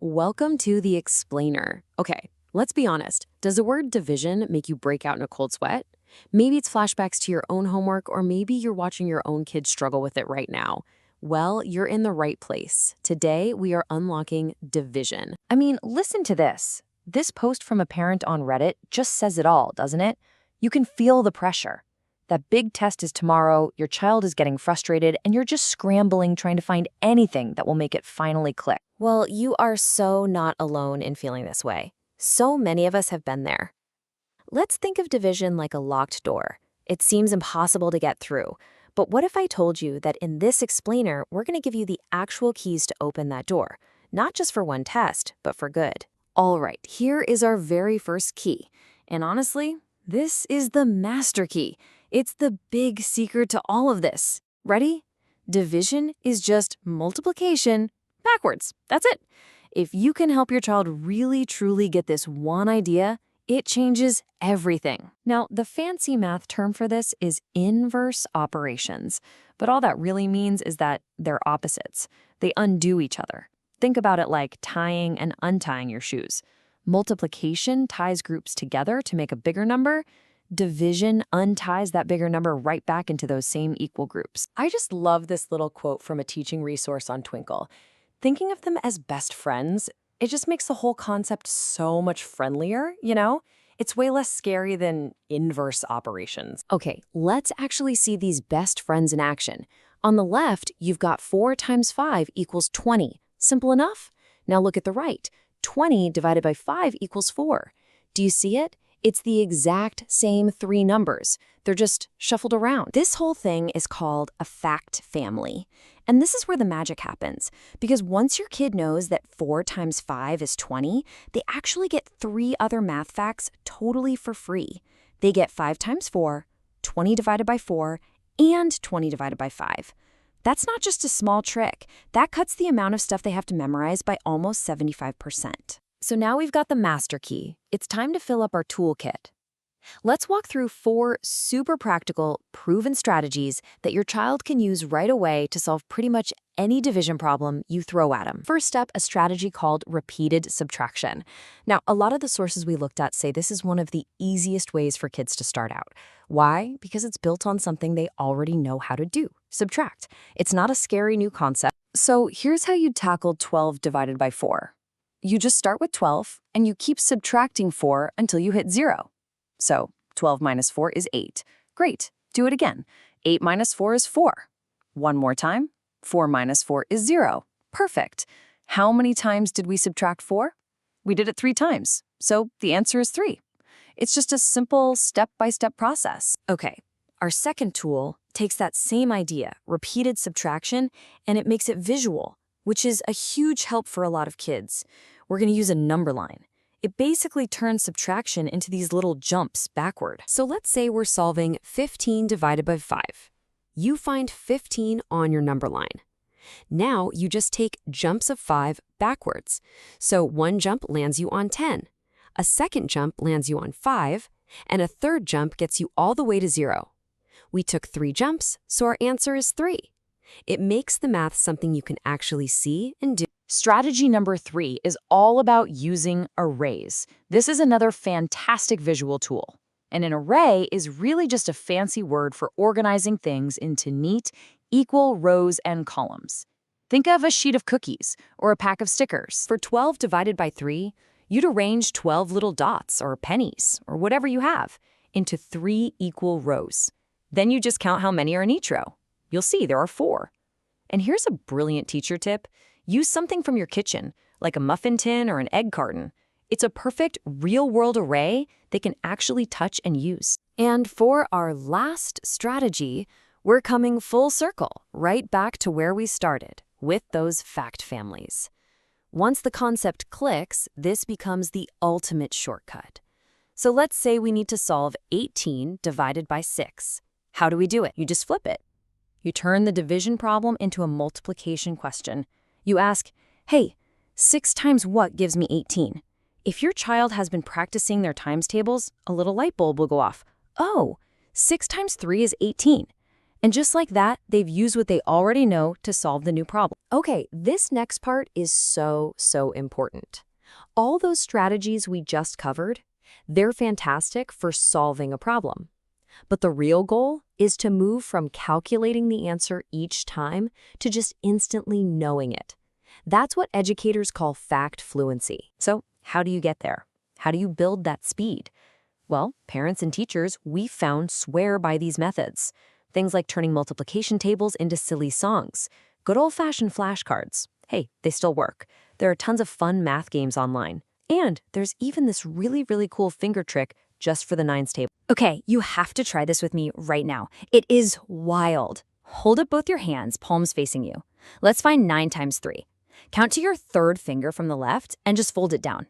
Welcome to the Explainer. Okay, let's be honest. Does the word division make you break out in a cold sweat? Maybe it's flashbacks to your own homework, or maybe you're watching your own kids struggle with it right now. Well, you're in the right place. Today, we are unlocking division. I mean, listen to this. This post from a parent on Reddit just says it all, doesn't it? You can feel the pressure. That big test is tomorrow, your child is getting frustrated, and you're just scrambling trying to find anything that will make it finally click. Well, you are so not alone in feeling this way. So many of us have been there. Let's think of division like a locked door. It seems impossible to get through. But what if I told you that in this explainer, we're going to give you the actual keys to open that door? Not just for one test, but for good. All right, here is our very first key. And honestly, this is the master key. It's the big secret to all of this. Ready? Division is just multiplication backwards. That's it. If you can help your child really truly get this one idea, it changes everything. Now, the fancy math term for this is inverse operations. But all that really means is that they're opposites. They undo each other. Think about it like tying and untying your shoes. Multiplication ties groups together to make a bigger number. Division unties that bigger number right back into those same equal groups. I just love this little quote from a teaching resource on Twinkle. Thinking of them as best friends, it just makes the whole concept so much friendlier, you know? It's way less scary than inverse operations. Okay, let's actually see these best friends in action. On the left, you've got 4 times 5 equals 20. Simple enough? Now look at the right. 20 divided by 5 equals 4. Do you see it? It's the exact same 3 numbers. They're just shuffled around. This whole thing is called a fact family. And this is where the magic happens. Because once your kid knows that 4 times 5 is 20, they actually get 3 other math facts totally for free. They get 5 times 4, 20 divided by 4, and 20 divided by 5. That's not just a small trick. That cuts the amount of stuff they have to memorize by almost 75%. So now we've got the master key. It's time to fill up our toolkit. Let's walk through 4 super practical, proven strategies that your child can use right away to solve pretty much any division problem you throw at them. First up, a strategy called repeated subtraction. Now, a lot of the sources we looked at say this is one of the easiest ways for kids to start out. Why? Because it's built on something they already know how to do, subtract. It's not a scary new concept. So here's how you tackle 12 divided by 4. You just start with 12, and you keep subtracting 4 until you hit 0. So 12 minus 4 is 8. Great. Do it again. 8 minus 4 is 4. One more time. 4 minus 4 is 0. Perfect. How many times did we subtract 4? We did it 3 times. So the answer is 3. It's just a simple step-by-step process. Okay. Our second tool takes that same idea, repeated subtraction, and it makes it visual, which is a huge help for a lot of kids. We're going to use a number line. It basically turns subtraction into these little jumps backward. So let's say we're solving 15 divided by 5. You find 15 on your number line. Now you just take jumps of 5 backwards. So one jump lands you on 10. A second jump lands you on 5. And a third jump gets you all the way to 0. We took 3 jumps, so our answer is 3. It makes the math something you can actually see and do. Strategy number 3 is all about using arrays. This is another fantastic visual tool. And an array is really just a fancy word for organizing things into neat, equal rows and columns. Think of a sheet of cookies or a pack of stickers. For 12 divided by 3, you'd arrange 12 little dots or pennies or whatever you have into 3 equal rows. Then you just count how many are in each row. You'll see there are 4. And here's a brilliant teacher tip. Use something from your kitchen, like a muffin tin or an egg carton. It's a perfect real-world array they can actually touch and use. And for our last strategy, we're coming full circle, right back to where we started, with those fact families. Once the concept clicks, this becomes the ultimate shortcut. So let's say we need to solve 18 divided by 6. How do we do it? You just flip it. You turn the division problem into a multiplication question. You ask, hey, 6 times what gives me 18? If your child has been practicing their times tables, a little light bulb will go off. Oh, 6 times 3 is 18. And just like that, they've used what they already know to solve the new problem. Okay, this next part is so important. All those strategies we just covered, they're fantastic for solving a problem. But the real goal is to move from calculating the answer each time to just instantly knowing it. That's what educators call fact fluency. So, how do you get there? How do you build that speed? Well, parents and teachers, we found, swear by these methods. Things like turning multiplication tables into silly songs. Good old-fashioned flashcards. Hey, they still work. There are tons of fun math games online. And there's even this really cool finger trick just for the nines table. Okay, you have to try this with me right now. It is wild. Hold up both your hands, palms facing you. Let's find 9 times 3. Count to your third finger from the left and just fold it down.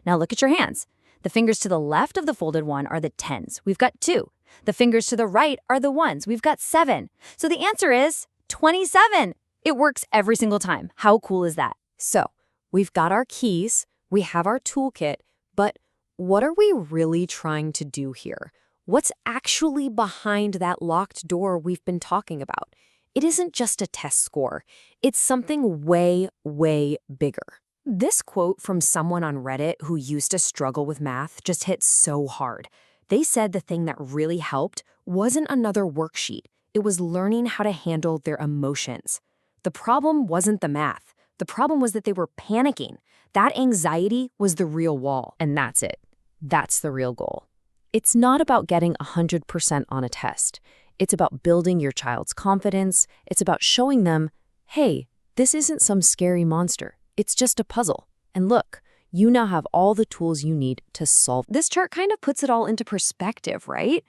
Now look at your hands. The fingers to the left of the folded one are the 10s. We've got 2. The fingers to the right are the 1s. We've got 7. So the answer is 27. It works every single time. How cool is that? So, we've got our keys, we have our toolkit, but what are we really trying to do here? What's actually behind that locked door we've been talking about? It isn't just a test score. It's something way bigger. This quote from someone on Reddit who used to struggle with math just hit so hard. They said the thing that really helped wasn't another worksheet. It was learning how to handle their emotions. The problem wasn't the math. The problem was that they were panicking. That anxiety was the real wall. And that's it. That's the real goal. It's not about getting 100% on a test. It's about building your child's confidence. It's about showing them, hey, this isn't some scary monster. It's just a puzzle. And look, you now have all the tools you need to solve. This chart kind of puts it all into perspective, right?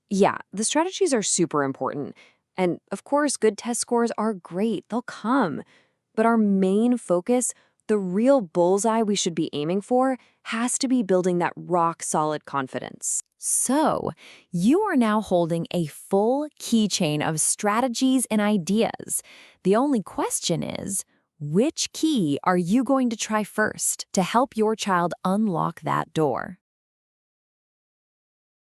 Yeah, the strategies are super important. And of course, good test scores are great. They'll come. But our main focus, the real bullseye we should be aiming for, has to be building that rock-solid confidence. So, you are now holding a full keychain of strategies and ideas. The only question is, which key are you going to try first to help your child unlock that door?